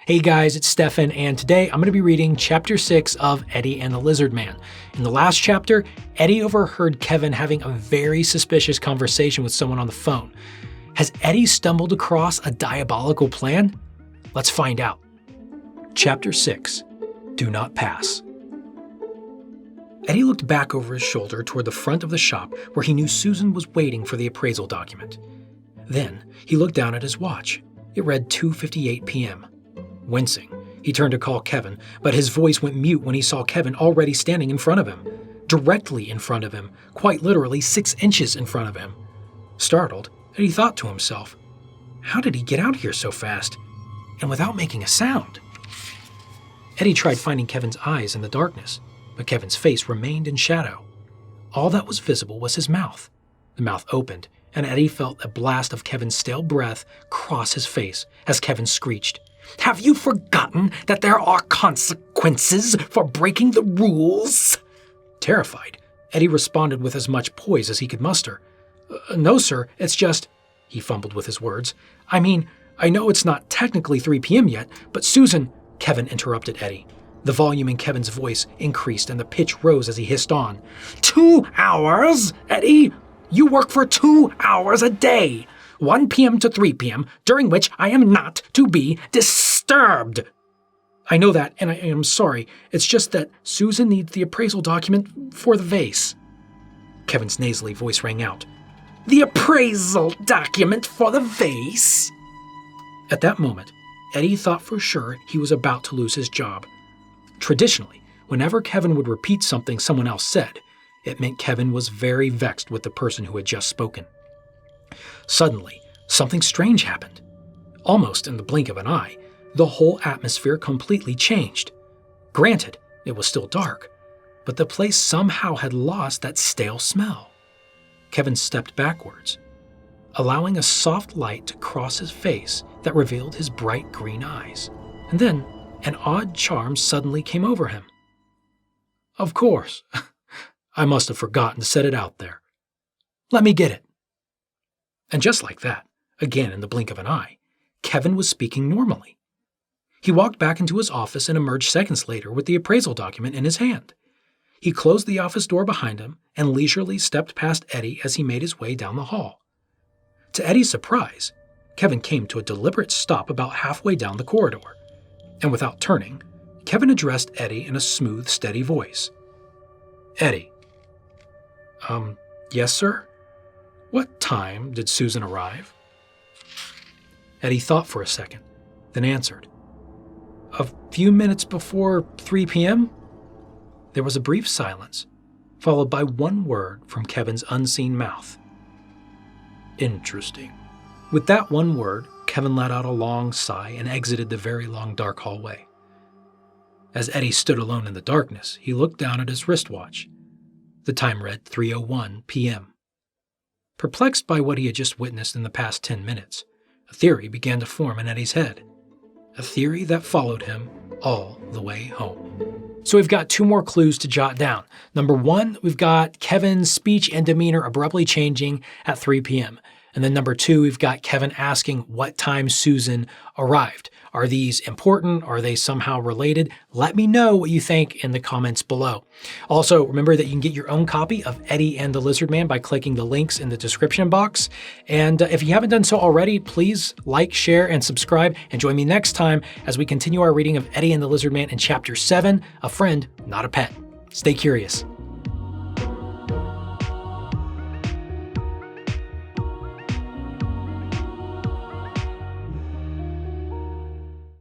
Hey guys, it's Stefan, and today I'm going to be reading Chapter 6 of Eddie and the Lizard Man. In the last chapter, Eddie overheard Kevin having a very suspicious conversation with someone on the phone. Has Eddie stumbled across a diabolical plan? Let's find out. Chapter 6, Do Not Pass. Eddie looked back over his shoulder toward the front of the shop where he knew Susan was waiting for the appraisal document. Then, he looked down at his watch. It read 2:58 p.m. Wincing, he turned to call Kevin, but his voice went mute when he saw Kevin already standing in front of him. Directly in front of him, quite literally 6 inches in front of him. Startled, Eddie thought to himself, how did he get out here so fast, and without making a sound? Eddie tried finding Kevin's eyes in the darkness, but Kevin's face remained in shadow. All that was visible was his mouth. The mouth opened, and Eddie felt a blast of Kevin's stale breath cross his face as Kevin screeched, "Have you forgotten that there are consequences for breaking the rules?" Terrified, Eddie responded with as much poise as he could muster. No, sir, it's just," he fumbled with his words. "I mean, I know it's not technically 3 p.m. yet, but Susan—" Kevin interrupted Eddie. The volume in Kevin's voice increased and the pitch rose as he hissed on. 2 hours, Eddie? You work for 2 hours a day, 1 p.m. to 3 p.m., during which I am not to be disturbed. I know that, and I am sorry. It's just that Susan needs the appraisal document for the vase." Kevin's nasally voice rang out. "The appraisal document for the vase?" At that moment, Eddie thought for sure he was about to lose his job. Traditionally, whenever Kevin would repeat something someone else said, it meant Kevin was very vexed with the person who had just spoken. Suddenly, something strange happened. Almost in the blink of an eye, the whole atmosphere completely changed. Granted, it was still dark, but the place somehow had lost that stale smell. Kevin stepped backwards, allowing a soft light to cross his face that revealed his bright green eyes. And then, an odd charm suddenly came over him. "Of course. I must have forgotten to set it out there. Let me get it." And just like that, again in the blink of an eye, Kevin was speaking normally. He walked back into his office and emerged seconds later with the appraisal document in his hand. He closed the office door behind him and leisurely stepped past Eddie as he made his way down the hall. To Eddie's surprise, Kevin came to a deliberate stop about halfway down the corridor. And without turning, Kevin addressed Eddie in a smooth, steady voice. "Eddie." Yes, sir? What time did Susan arrive?" Eddie thought for a second, then answered. "A few minutes before 3 p.m. There was a brief silence, followed by one word from Kevin's unseen mouth. "Interesting." With that one word, Kevin let out a long sigh and exited the very long dark hallway. As Eddie stood alone in the darkness, he looked down at his wristwatch. The time read 3:01 p.m. Perplexed by what he had just witnessed in the past 10 minutes, a theory began to form in Eddie's head. A theory that followed him all the way home. So we've got 2 more clues to jot down. Number 1, we've got Kevin's speech and demeanor abruptly changing at 3 p.m. And then number 2, we've got Kevin asking what time Susan arrived. Are these important? Are they somehow related? Let me know what you think in the comments below. Also, remember that you can get your own copy of Eddie and the Lizard Man by clicking the links in the description box. And if you haven't done so already, please like, share, and subscribe, and join me next time as we continue our reading of Eddie and the Lizard Man in Chapter 7, A Friend, Not a Pet. Stay curious.